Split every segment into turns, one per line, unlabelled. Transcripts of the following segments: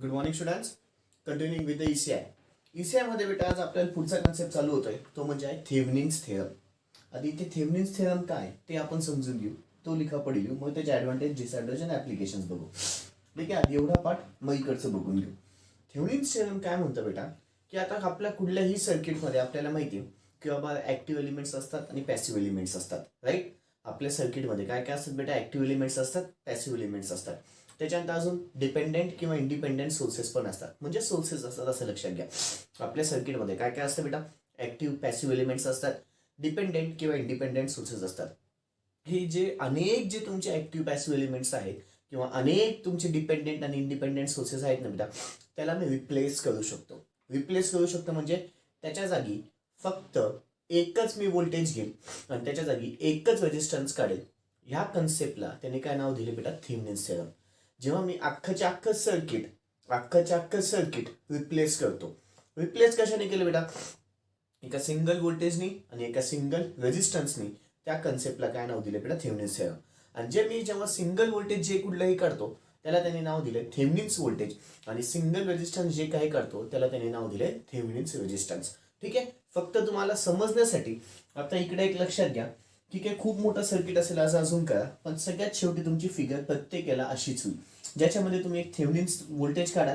Good morning students. Continuing with the ECI. ECI मध्ये बेटा आज आपल्याला पुढचा कन्सेप्ट चालू होतोय तो म्हणजे आहे थेव्हनिन्स थेरम. आधी इथे थेव्हनिन्स थेरम काय ते आपण समजून घेऊ, तो लिखा पडी घेऊ, मग त्याचे ॲडव्हान्टेज डिसएडव्हान्टेज आणि ॲप्लिकेशन्स बघू. ठीक आहे, आधी एवढा पार्ट मग इकडचं बघून घेऊ. थेव्हनिन्स थेरम काय म्हणतं बेटा की आता आपल्या कुठल्याही सर्किटमध्ये आपल्याला माहिती आहे की बाबा ॲक्टिव्ह एलिमेंट्स असतात आणि पॅसिव्ह एलिमेंट्स असतात. राईट, आपल्या सर्किटमध्ये काय काय असतात बेटा, ॲक्टिव्ह एलिमेंट्स असतात, पॅसिव्ह एलिमेंट्स असतात. त्याच्यानंतर अजून डिपेंडेंट किंवा इंडिपेंडेंट सोर्सेस पण असतात, म्हणजे सोर्सेस असतात असं लक्षात घ्या. आपल्या सर्किटमध्ये काय काय असतं बेटा, ऍक्टिव्ह पॅसिव्ह एलिमेंट्स असतात, डिपेंडेंट किंवा इंडिपेंडेंट सोर्सेस असतात. हे जे तुमचे ऍक्टिव्ह पॅसिव्ह एलिमेंट्स आहेत किंवा अनेक तुमचे डिपेंडेंट आणि इंडिपेंडेंट सोर्सेस आहेत ना बेटा, त्याला मी रिप्लेस करू शकतो. रिप्लेस करू शकतो म्हणजे त्याच्या जागी फक्त एकच मी व्होल्टेज घेईल आणि त्याच्या जागी एकच रेजिस्टन्स काढेल. ह्या कन्सेप्टला त्याने काय नाव दिले बेटा, थेव्हनिन्स थेरम. जेव्हा मी अख्खच्या अख्खं सर्किट रिप्लेस करतो. रिप्लेस कशाने केलं बेटा, एका सिंगल व्होल्टेजनी आणि एका सिंगल रेजिस्टन्सनी. त्या कन्सेप्टला काय नाव दिले बेटा, थेव्हनिन्स थेरम. आणि जेव्हा सिंगल व्होल्टेज जे कुठलंही काढतो त्याला त्याने नाव दिले थेव्हनिन्स व्होल्टेज, आणि सिंगल रेजिस्टन्स जे काही काढतो त्याला त्याने नाव दिले थेव्हनिन्स रेजिस्टन्स. ठीक आहे, फक्त तुम्हाला समजण्यासाठी आता इकडे एक लक्षात घ्या की काय खूप मोठं सर्किट असेल असं अजून करा, पण सगळ्यात शेवटी तुमची फिगर प्रत्येकाला अशीच होईल, ज्याच्यामध्ये तुम्ही एक थेव्हनिन्स व्होल्टेज काढा,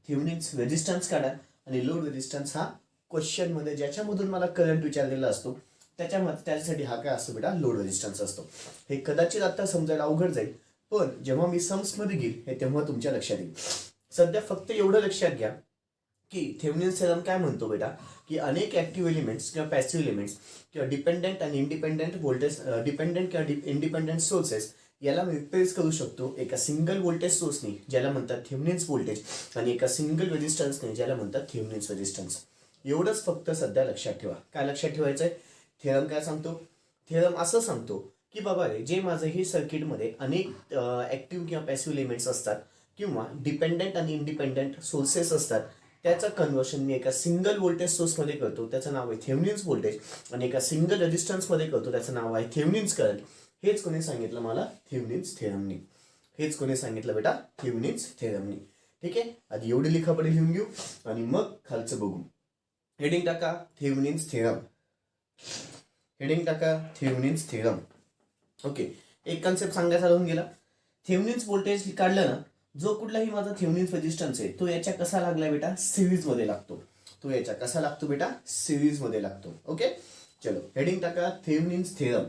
थेव्हनिन्स रेजिस्टन्स काढा आणि लोड रेजिस्टन्स हा क्वेश्चन मध्ये ज्याच्यामधून मला करंट विचारलेला असतो त्याच्यासाठी हा काय असतो बेटा, लोड रेजिस्टन्स असतो. हे कदाचित आता समजायला अवघड जाईल, पण जेव्हा मी सम्स मध्ये घेईल हे तेव्हा तुमच्या लक्षात येईल. सध्या फक्त एवढं लक्षात घ्या की थेव्हनिन्स थेरम काय म्हणतो बेटा की अनेक ऍक्टिव्ह एलिमेंट्स किंवा पॅसिव्ह एलिमेंट्स किंवा डिपेंडेंट आणि इंडिपेंडेंट व्होल्टेज, डिपेंडेंट किंवा इंडिपेंडेंट सोर्सेस याला मी रिप्लेस करू शकतो एका सिंगल व्होल्टेज सोर्सने ज्याला म्हणतात थेव्हनिन्स व्होल्टेज, आणि एका सिंगल रेजिस्टन्सने ज्याला म्हणतात थेव्हनिन्स रेजिस्टन्स. एवढंच फक्त सध्या लक्षात ठेवा. काय लक्षात ठेवायचंय, थेरम काय सांगतो, थेरम असं सांगतो की बाबा रे, जे माझं हे सर्किटमध्ये अनेक ऍक्टिव्ह किंवा पॅसिव्ह एलिमेंट्स असतात किंवा डिपेंडेंट आणि इंडिपेंडेंट सोर्सेस असतात, त्याचं कन्वर्शन मी एका सिंगल व्होल्टेज सोर्समध्ये करतो, त्याचं नाव आहे थेव्हनिन्स व्होल्टेज, आणि एका सिंगल रेजिस्टन्समध्ये करतो, त्याचं नाव आहे थेव्हनिन्स करंट. हेच कोणी सांगितलं मला, थेव्हनिन्स थेरमनी. हेच कोणी सांगितलं बेटा, थेव्हनिन्स थेरमनी. ठीक आहे, आधी एवढी लिखापडी लिहून घेऊ आणि मग खालचं बघू. हेडिंग टाका थेव्हनिन्स थेरम. हेडिंग टाका थेव्हनिन्स थेरम. ओके, एक कन्सेप्ट सांगायचा राहून गेला. थेव्हनिन्स व्होल्टेज काढलं ना, जो कुठलाही माझा थेव्हनिन्स रेजिस्टन्स आहे तो याच्या कसा लागला बेटा, सिरीज मध्ये लागतो. तो याच्या कसा लागतो बेटा, सिरीज मध्ये लागतो. ओके, चलो हेडिंग टाका थेव्हनिन्स थेरम.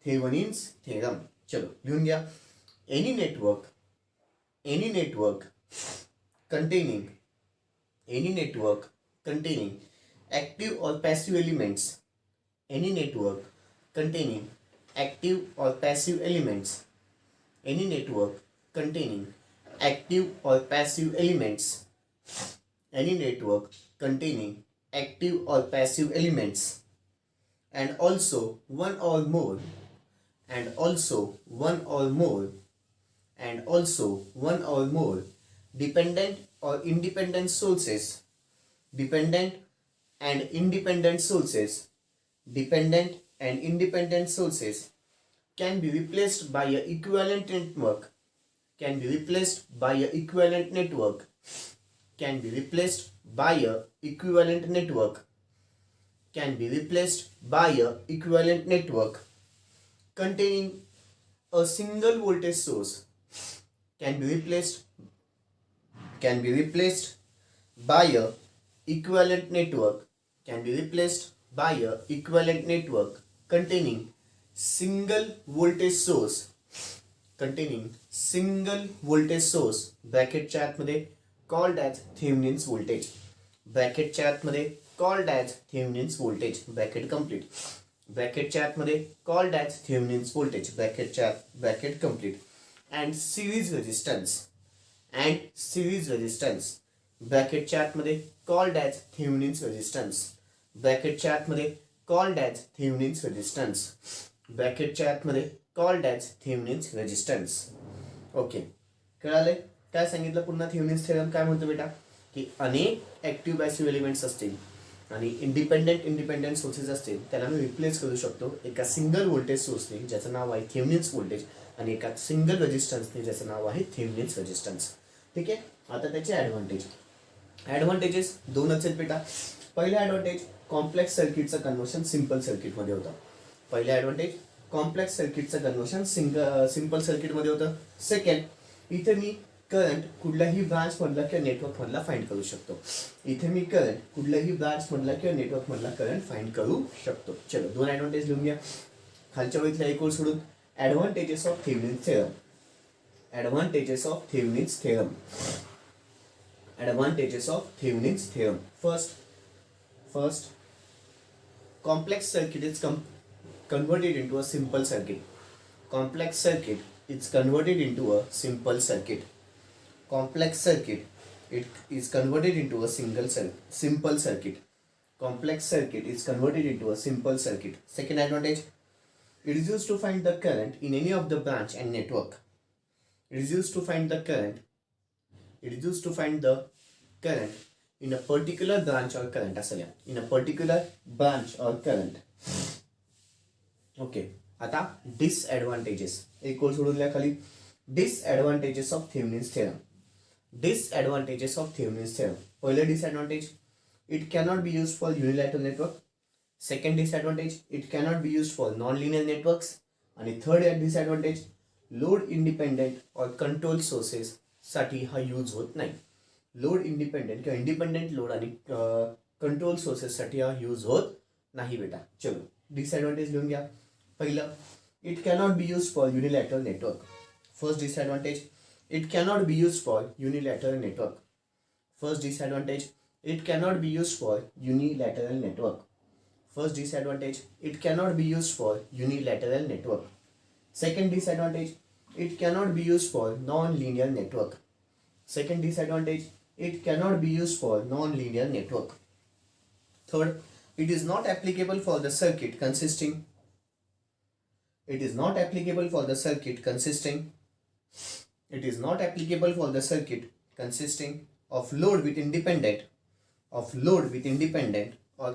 थेव्हनिन्स थेरम, चलो लिहून घ्या. Any network containing active or passive elements, any network containing active or passive elements, any network containing active or passive elements, any network containing active or passive elements, and also one or more dependent or independent sources, dependent and independent sources can be replaced by a equivalent network, can be replaced by a equivalent network containing a single voltage source, can be replaced by a equivalent network containing single voltage source ब्रॅकेटच्या आतमध्ये called as Thevenin's voltage, ब्रॅकेटच्या आतमध्ये called as Thevenin's voltage, bracket complete. ब्रॅकेटच्या आतमध्ये called as Thevenin's voltage, bracket complete. and series resistance, ब्रॅकेटच्या आतमध्ये called as Thevenin's resistance, ब्रॅकेटच्या आतमध्ये called as Thevenin's resistance, ब्रॅकेटच्या आतमध्ये called as Thevenin's resistance. Okay, कळाले काय सांगितलं पुन्हा. थेव्हनिन्स थेरम काय म्हणतो बेटा की अनेक ऍक्टिव्ह पॅसिव्ह एलिमेंट्स असतील आणि इंडिपेंडेंट सोर्सेस असतील, त्याला मी रिप्लेस करू शकतो एका सिंगल व्होल्टेज सोर्सने ज्याचं नाव आहे थेव्हनिन्स व्होल्टेज, आणि एका सिंगल रेजिस्टन्सने ज्याचं नाव आहे थेव्हनिन्स रेजिस्टन्स. ठीक आहे. आता त्याचे ॲडव्हान्टेजेस दोनच आहेत बेटा. पहिला ॲडव्हान्टेज कॉम्प्लेक्स सर्किटचं कन्व्हर्शन सिम्पल सर्किटमध्ये होतं. पहिला ॲडव्हान्टेज कॉम्प्लेक्स सर्किटचं कन्व्हर्शन सिम्पल सर्किटमध्ये होतं. सेकंड, इथे मी करंट कुठल्याही ब्रांच मधला किंवा नेटवर्क मधला फाइंड करू शकतो. इथे मी करंट कुठल्याही ब्रांच मधला किंवा नेटवर्क मधला करंट फाइंड करू शकतो. चलो, दोन ॲडव्हान्टेज लिहून घ्या. खालच्या वळीतल्या एक ओळ सोडून advantages of Thevenin's theorem. Advantages of Thevenin's theorem. Advantages of Thevenin's theorem. First, complex circuit is converted into a simple circuit. Complex circuit is converted into a simple circuit. Complex circuit it is converted into a simple circuit. Complex circuit is converted into a simple circuit. Second advantage, it is used to find the current in any of the branch and network. It is used to find the current in a particular branch or current. In a particular branch or current. Okay. आता disadvantages एक ओळ सोडून लिहा खाली. Disadvantages of Thevenin's theorem. Disadvantages of Thevenin's theorem. पहिलं disadvantage, it cannot be use for unilateral network. Second disadvantage, it cannot be use for non linear networks. आणि third disadvantage, load independent और control sources साठी हा use होत नाही. Load independent किंवा independent load आणि control सोर्सेससाठी हा यूज होत नाही बेटा. चलो, डिसएडव्हान्टेज लिहून घ्या. पहिलं, it cannot be use for unilateral network. First disadvantage, it cannot be use for unilateral network. First disadvantage, it cannot be use for unilateral network. First disadvantage, it cannot be use for unilateral network. Second disadvantage, it cannot be used for non-linear network. Second disadvantage, it cannot be used for non-linear network. Third, it is not applicable for the circuit consisting. It is not applicable for the circuit consisting. It is not applicable for the circuit consisting of load with independent or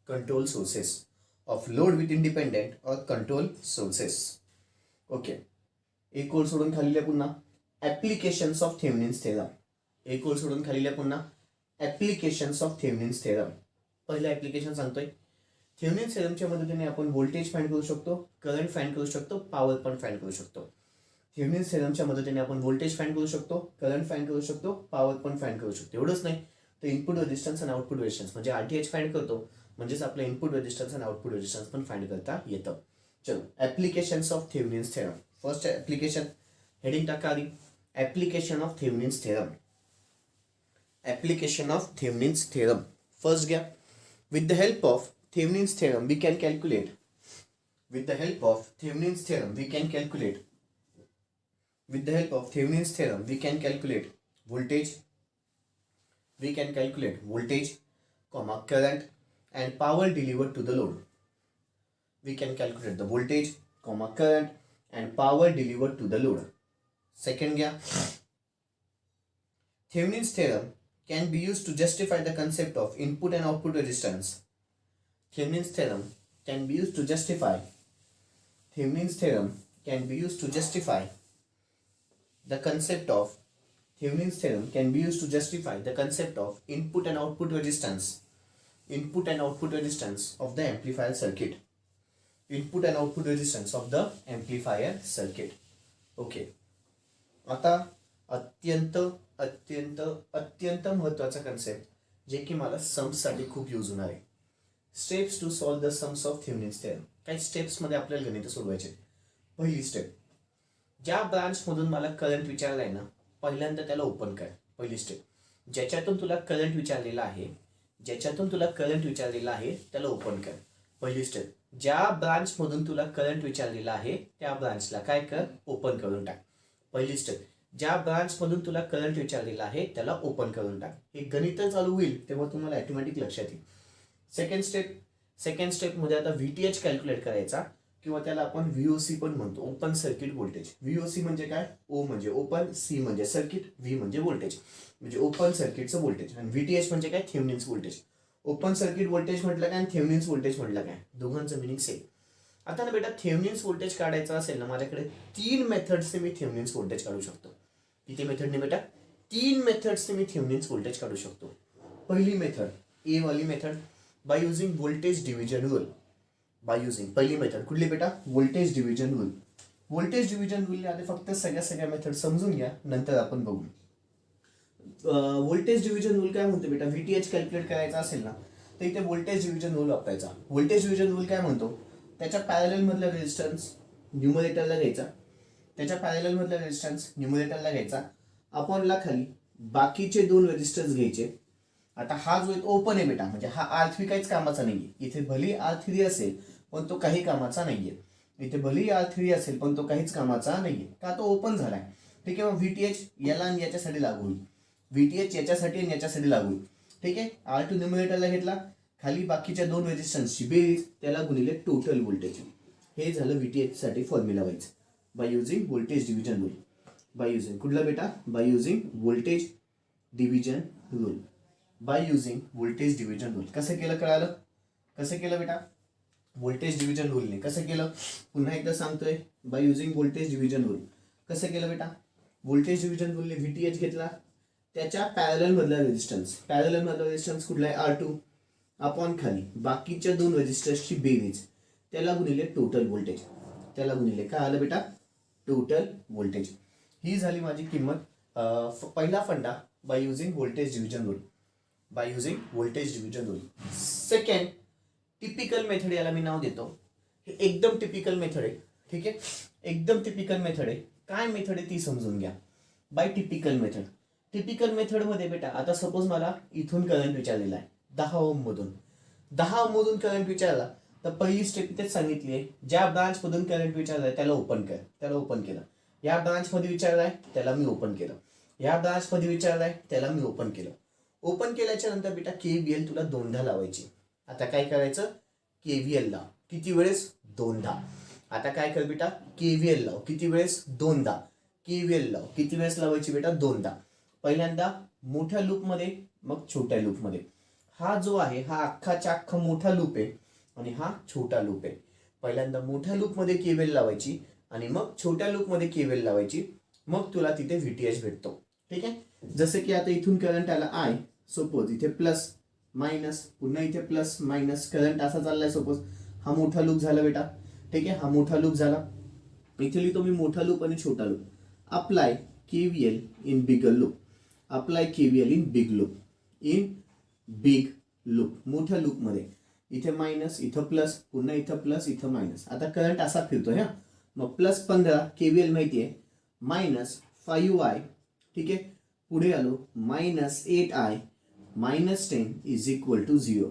control sources. Of load with independent or control sources. Okay. एक ओळ सोडून खाली पुन्हा applications of Thevenin's theorem. एक ओळ सोडून खाली पुन्हा ऍप्लिकेशन्स ऑफ थेव्हिनिन्स थेरम. पहिलं ऍप्लिकेशन सांगतोय. थेव्हिनिन्स थेरमच्या मदतीने आपण व्होल्टेज फाइंड करू शकतो, करंट फाइंड करू शकतो, पॉवर पण फाइंड करू शकतो. थेव्हिनिन्स थेरमच्या मदतीने आपण व्होल्टेज फाइंड करू शकतो, करंट फाइंड करू शकतो, पॉवर पण फाइंड करू शकतो. एवढंच नाही तर इनपुट रेजिस्टन्स आणि आउटपुट रेजिस्टन्स म्हणजे RTH फाइंड करतो, म्हणजेच आपलं इनपुट रेजिस्टन्स आणि आउटपुट रेजिस्टन्स पण फाइंड करता येतं. चलो, applications of Thevenin's theorem. First application, heading टाका आधी, application of Thevenin's theorem. Application of Thevenin's theorem. First घ्या. With the help of Thevenin's theorem we can calculate. With the help of Thevenin's theorem we can calculate. With the help of Thevenin's theorem, we can calculate voltage. We can calculate voltage, current, and power delivered to the load. We can calculate the voltage, current, and power delivered to the load. Second, Thevenin's theorem can be used to justify the concept of input and output resistance. Thevenin's theorem can be used to justify. Thevenin's theorem can be used to justify the concept of. Thevenin's theorem can be used to justify the concept of input and output resistance. Input and output resistance of the amplifier circuit. Input and output resistance of the amplifier circuit. Okay. आता अत्यंत अत्यंत अत्यंत महत्वाचा concept जे की मला sums साठी खूप यूज होणार आहे. Steps to solve the sums of Thevenin's theorem. काही स्टेप्स मध्ये आपल्याला गणित सोडवायचे. पहिली स्टेप, ज्या ब्रांच मधून मला करंट विचारलाय ना, पहिल्यांदा त्याला ओपन कर. पहिली स्टेप, ज्याच्यातून तुला करंट विचारलेला आहे त्याला ओपन कर. पहिली स्टेप, ज्या ब्रांच मधून तुला करंट विचारलेला आहे त्या ब्रांचला काय कर, ओपन करून टाक. पहिली स्टेप, ज्या ब्रांच मधून तुला करंट विचारलेला आहे त्याला ओपन करून टाक. हे गणित चालू होईल तेव्हा तुम्हाला ऑटोमॅटिक लक्षात येईल. सेकंड स्टेप मध्ये आता VTH कॅल्क्युलेट करायचा, किंवा त्याला आपण VOC पण म्हणतो, ओपन सर्किट व्होल्टेज. VOC म्हणजे काय, O म्हणजे ओपन, C म्हणजे सर्किट, V म्हणजे व्होल्टेज, म्हणजे ओपन सर्किटचं व्होल्टेज. आणि VTH म्हणजे काय, Thevenin's voltage. Open circuit voltage म्हटलं काय आणि थेव्हिनिन्स व्होल्टेज म्हटलं काय, दोघांचं मिनिंग सेम. आता ना बेटा, थेव्हिनिन्स व्होल्टेज काढायचं असेल ना, माझ्याकडे 3 मेथड्सने मी थेव्हिनिन्स व्होल्टेज काढू शकतो. किती मेथडने बेटा, तीन मेथड्सने मी थेव्हनिन्स व्होल्टेज काढू शकतो. पहिली मेथड ए वाली method by using voltage division rule. By using पहिली मेथड कुठली बेटा? Voltage division rule. Voltage division rule आधी फक्त सगळ्या मेथड समजून घ्या, नंतर आपण बघू. व्होल्टेज डिव्हिजन रूल काय म्हणतो बेटा? व्हीटीएच कॅल्क्युलेट करायचा असेल ना तर इथे व्होल्टेज डिव्हिजन रूल वापरायचा. व्होल्टेज डिव्हिजन रूल काय म्हणतो? त्याच्या पॅरलल मधला रेजिस्टन्स न्यूमरेटरला घ्यायचा, त्याच्या पॅरलल मधला रेजिस्टन्स न्यूमरेटरला घ्यायचा, अपॉनला खाली बाकीचे दोन रेजिस्टन्स घ्यायचे. आता हा जो ओपन आहे बेटा, म्हणजे हा R3 काहीच कामाचा नाहीये. इथे भले R3 असेल पण तो काही कामाचा नाहीये. इथे भले R3 असेल पण तो काहीच कामाचा नाहीये, का तो ओपन झालाय. ठीक आहे. मग व्हीटीएच याला आणि याच्यासाठी लागू होईल, व्हीटीएच याच्यासाठी आणि याच्यासाठी लागू होईल. ठीक आहे. R2 न्यूमरेटरला घेतला, खाली बाकीच्या दोन रेजिस्टन्सची बेरीज, त्याला गुणिले टोटल व्होल्टेज. हे झालं व्हीटीएच साठी formula wise by using voltage division rule. By using कुठला बेटा? By using voltage division rule. By using voltage division rule. कसं केलं कळालं? कसं केलं बेटा? व्होल्टेज डिव्हिजन रूलने कसं केलं? पुन्हा एकदा सांगतोय, by using voltage division rule. कसं केलं बेटा? व्होल्टेज डिव्हिजन रूलने व्हीटीएच घेतला, त्याच्या पॅरलल मधला रेजिस्टन्स, पॅरलल मधला रेजिस्टन्स कुठला आहे? R2, अपॉन खाली बाकीच्या दोन रेजिस्टर्सची बेरीज, त्याला गुणिले टोटल व्होल्टेज, त्याला गुणिले काय आलं बेटा? Total voltage. ही झाली माझी किंमत. पहिला फंडा by using voltage division rule. By using voltage division rule. Second typical method, याला मी नाव देतो. हे एकदम टिपिकल मेथड आहे. ठीक आहे. एकदम टिपिकल मेथड आहे. काय मेथड आहे ती समजून घ्या. By typical method. Typical method मध्ये बेटा, आता सपोज मला इथून करंट विचारलेला आहे 10 ओम मधून. 10 ओम मधून करंट विचारला तर पहिली स्टेप इथेच सांगितली आहे, ज्या ब्रांच मधून करंट विचारलाय त्याला ओपन कर. त्याला ओपन केलं. या ब्रांच मध्ये विचारलाय त्याला मी ओपन केलं. या ब्रांच मध्ये विचारलाय त्याला मी ओपन केलं. ओपन केल्याच्या नंतर बेटा केव्हीएल तुला दोनदा लावायची. आता काय करायचं? केव्हीएल लाव. किती वेळेस? दोनदा. आता काय कर बेटा? केव्हीएल लाव. किती वेळेस? दोनदा. केव्हीएल लाव. किती वेळेस लावायची बेटा? दोनदा. पहिल्यांदा मोठ्या लूप मध्ये, मग छोट्या लूप मध्ये. हा जो आहे हा अख्खाच्या अख्खा मोठा लूप आहे आणि हा छोटा लूप आहे. पहिल्यांदा मोठ्या लूप मध्ये केव्हीएल लावायची आणि मग छोट्या लूप मध्ये केव्हीएल लावायची, मग तुला तिथे व्हीटीएच भेटतो. ठीक आहे. जसं की आता इथून करंट आला I, सपोज इथे प्लस मायनस, पुन्हा इथे प्लस मायनस, करंट असा चाललाय. सपोज हा मोठा लूप झाला बेटा. ठीक आहे. हा मोठा लूप झाला. इथे लिहितो मी मोठा लूप आणि छोटा loop. Apply KVL in bigger loop. Apply KVL in big loop. In big loop, मोठ्या लूप मध्ये. इथे मायनस, इथं प्लस, पुन्हा इथं प्लस, इथं मायनस. आता करंट असा फिरतोय. हा मग प्लस 15 केव्हीएल माहिती आहे, मायनस 5I. ठीक आहे. पुढे आलो minus 8I minus 10 is equal to 0.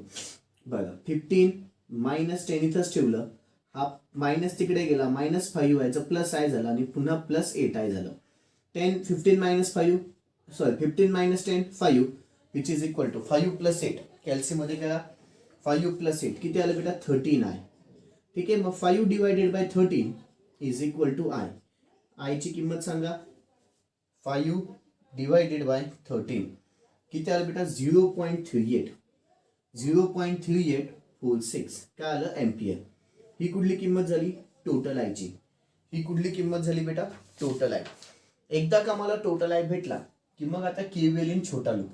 बघा 15 मायनस 10 इथंच ठेवलं, हा मायनस तिकडे गेला, मायनस 5I चा प्लस I झाला आणि पुन्हा प्लस 8I झालं. 15 minus 5, sorry 15 minus 10 5, which is equal to 5 plus 8. Calci मध्ये करा. 5 प्लस 8 किती आलं बेटा? 13I. ठीक आहे. मग 5 divided by 13 is equal to I. I ची किंमत सांगा. 5 डिवायडेड बाय 13 किती आलं बेटा? 0.38. 0.38 होल 6 काय आलं? एम्पियर. ही कुठली किंमत झाली? टोटल I ची. ही कुठली किंमत झाली बेटा? Total I. एकदा का मला टोटल I भेटला की मग आता केव्हीएल इन छोटा लूप.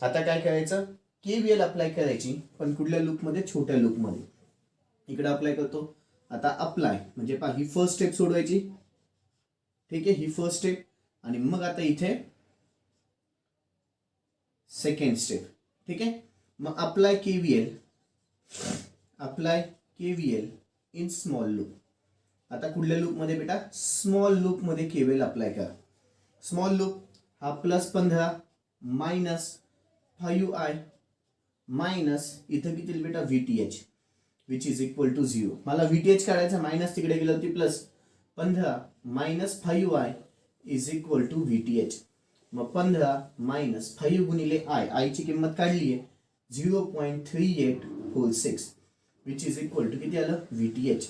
आता काय करायचं? केव्हीएल अप्लाय करायची, पण कुठल्या लूप मध्ये? छोट्या लूप मध्ये. इकडे अप्लाय करतो. आता अप्लाय म्हणजे पहा, ही फर्स्ट स्टेप सोडवायची. ठीक आहे. ही फर्स्ट स्टेप आणि मग आता इथे सेकंड स्टेप. ठीक आहे. मग apply KVL, apply KVL in small loop. आता कुठल्या लूप मध्ये बेटा? स्मॉल लूप मध्ये केव्हीएल अप्लाय करा. स्मॉल लूप हा प्लस 15 मायनस 5I मायनस इथं किती बेटा? VTH which is equal to 0. मला VTH काढायचा, मायनस तिकडे गेलं होती plus. 15 minus 5I is equal to VTH. मग 15 मायनस 5 गुणिले I ची किंमत काढली आहे 0.38 whole 6 which is equal to किती आलं? VTH.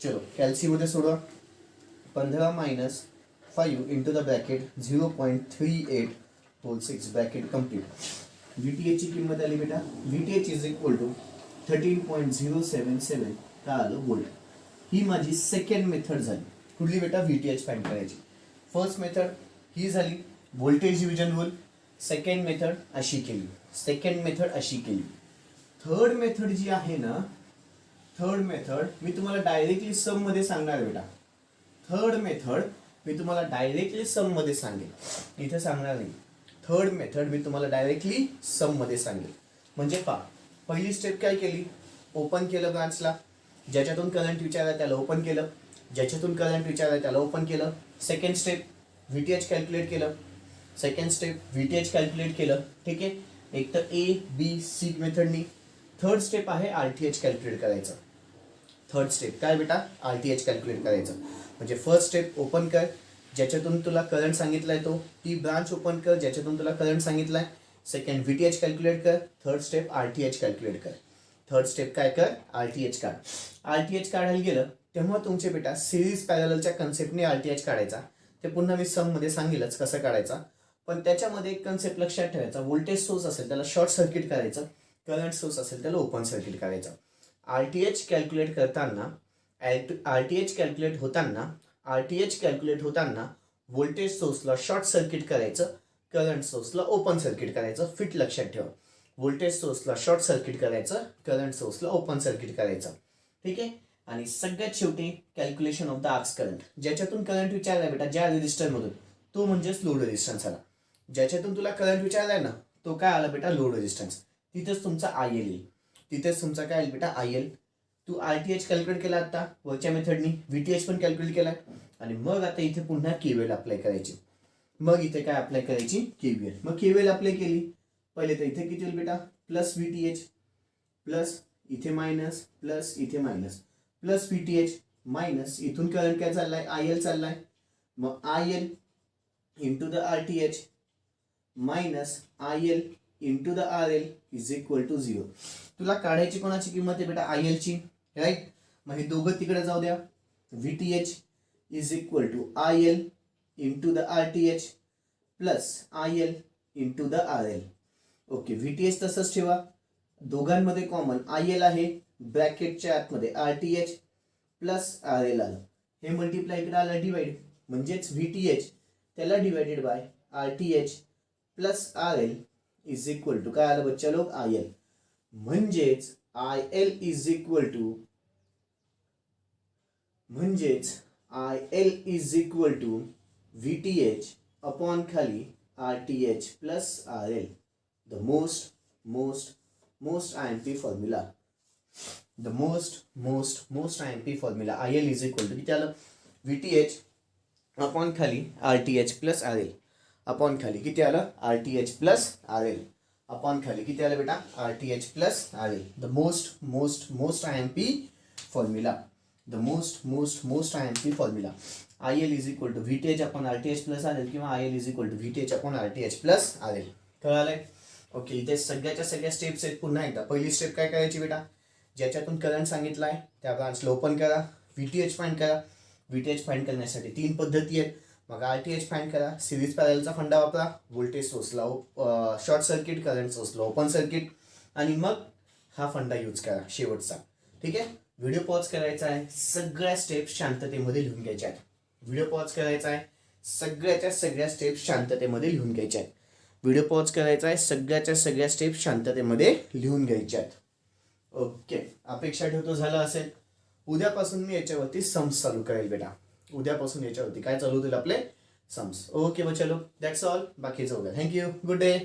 चलो कॅल्सी मध्ये सोडवा. 15 minus 5 into the bracket 0.38 whole 6 bracket complete. VTH ची किंमत आली बेटा? VTH इज इक्वल टू 13.077 काय आलं? वोल्ट. ही माझी सेकंड मेथड झाली. कुठली बेटा? VTH फाइंड करायची. फर्स्ट मेथड ही झाली. Voltage division rule. Second method अशी केली, सेकंड मेथड अशी केली. थर्ड मेथड जी आहे ना, थर्ड मेथड मी तुम्हाला डायरेक्टली सम मध्ये सांगणार बेटा. थर्ड मेथड मी तुम्हाला डायरेक्टली सम मध्ये सांगेल, इथे सांगणार नाही. थर्ड मेथड मी तुम्हाला डायरेक्टली सम मध्ये सांगेल. म्हणजे पहा, पहिली स्टेप काय केली, ओपन केलं ब्रांचला, ज्याच्यातून करंट विचारला त्याला ओपन केलं, ज्याच्यातून करंट विचारला त्याला ओपन केलं. सेकंड स्टेप व्हीटीएच कॅल्क्युलेट केलं, सेकंड स्टेप व्हीटीएच कॅल्क्युलेट केलं. ठीक आहे, एक तर ए बी सी मेथडनी. थर्ड स्टेप आहे आरटीएच कॅल्क्युलेट करायचं. थर्ड स्टेप काय बेटा, आरटीएच कॅल्क्युलेट करायचं. म्हणजे फर्स्ट स्टेप ओपन कर, ज्याच्यातून तुला करंट सांगितलाय तो, ती ब्रांच ओपन कर ज्याच्यातून तुला करंट सांगितलाय. सेकंड व्हीटीएच कॅल्क्युलेट कर. थर्ड स्टेप आरटीएच कॅल्क्युलेट कर. थर्ड स्टेप काय कर, आरटीएच काढ. आरटीएच काढायला गेलं तेव्हा तुमचे बेटा सिरीज पॅरललच्या कन्सेप्टने आरटीएच काढायचा. ते पुन्हा मी सम मध्ये सांगेलच कसं काढायचा. पण त्याच्यामध्ये एक कन्सेप्ट लक्षात ठेवायचा, व्होल्टेज सोर्स असेल त्याला शॉर्ट सर्किट करायचं, करंट सोर्स असेल त्याला ओपन सर्किट करायचं. आरटीएच कॅल्क्युलेट करताना, आरटीएच कॅल्क्युलेट होताना व्होल्टेज सोर्सला शॉर्ट सर्किट करायचं, करंट सोर्सला ओपन सर्किट करायचं. फिट लक्षात ठेवा, व्होल्टेज सोर्सला शॉर्ट सर्किट करायचं, करंट सोर्सला ओपन सर्किट करायचं. ठीक आहे. आणि सगळ्यात शेवटी calculation of the arcs current, ज्याच्यातून करंट विचारलाय बेटा ज्या रेजिस्टरमधून, तो म्हणजेच लोड रेजिस्टन्स आला. ज्याच्यातून तुला करंट विचारलाय ना, तो काय आला बेटा, लोड रेजिस्टन्स. तिथेच तुमचा आय एल येईल, तिथेच तुमचा काय येईल बेटा, आय एल. तू आरटीएच कॅल्क्युलेट केला आता वरच्या मेथडनी, व्हीटीएच पण कॅल्क्युलेट केलाय. आणि मग आता इथे पुन्हा केव्हीएल अप्लाय करायची. मग इथे काय अप्लाय करायची, केव्हीएल. मग केव्हीएल अप्लाय केली, पहिले तर इथे किती होईल बेटा, प्लस व्हीटीएच, प्लस इथे मायनस, प्लस इथे मायनस, प्लस व्हीटीएच मायनस, इथून करंट काय चाललाय, आय एल चाललाय. मग I L into the RTH minus I L into the R L is equal to 0. तुला काढायची कोणाची किंमत आहे बेटा, आय एल ची, राईट. मग हे दोघं तिकडे जाऊ द्या. VTH is equal to I L into the RTH plus I L into the R L. Okay, VTH तसंच ठेवा, दोघांमध्ये कॉमन आय एल आहे, ब्रॅकेटच्या आतमध्ये आरटीएच प्लस आर एल आलं. हे मल्टिप्लाय इकडे आलं डिवाइड, म्हणजेच व्हीटीएच त्याला divided by RTH plus R L is equal to काय आलं बच्चा लोक, आय एल. म्हणजेच I L is equal to, म्हणजेच I L is equal to VTH upon खाली RTH plus R L. The most IMP formula, the most IMP formula. I L is equal to किती आलं, VTH upon खाली RTH plus R L, upon खाली किती आलं, RTH plus R L, upon खाली किती आलं बेटा, RTH plus R L. The most IMP formula, the most IMP formula. I L is equal to VTH upon RTH plus R L किंवा I L is equal to VTH upon RTH plus R L. कळालंय. Okay, इथे सगळ्याच्या सगळ्या steps आहेत. पुन्हा एकदा पहिली step काय करायची बेटा, ज्याच्यातून करंट सांगितलाय त्या ब्रांचला ओपन करा, व्हीटीएच फाइंड करा. व्हीटीएच फाइंड करण्यासाठी 3 पद्धती आहेत. मग आरटीएच फाइंड करा, सिरीज पॅरलचा फंडा वापरा, व्होल्टेज सोर्सला शॉर्ट सर्किट, करंट सोर्सला ओपन सर्किट, आणि मग हा फंडा यूज करा शेवटचा. ठीक आहे. व्हिडिओ पॉज करायचा आहे, सगळ्या स्टेप्स शांततेमध्ये लिहून घ्यायच्या आहेत. व्हिडिओ पॉज करायचा आहे, सगळ्याच्या सगळ्या स्टेप्स शांततेमध्ये लिहून घ्यायच्या आहेत. व्हिडिओ पॉज करायचा आहे, सगळ्याच्या सगळ्या स्टेप्स शांततेमध्ये लिहून घ्यायच्या आहेत. ओके, अपेक्षा ठेवतो झालं असेल. उद्यापासून मी याच्यावरती सम्स चालू करेल बेटा. उद्यापासून याच्यावरती काय चालू होतील आपले, सम्स. ओके बच्चा लोग, दॅट्स ऑल. बाकी जाऊया. Thank you, good day.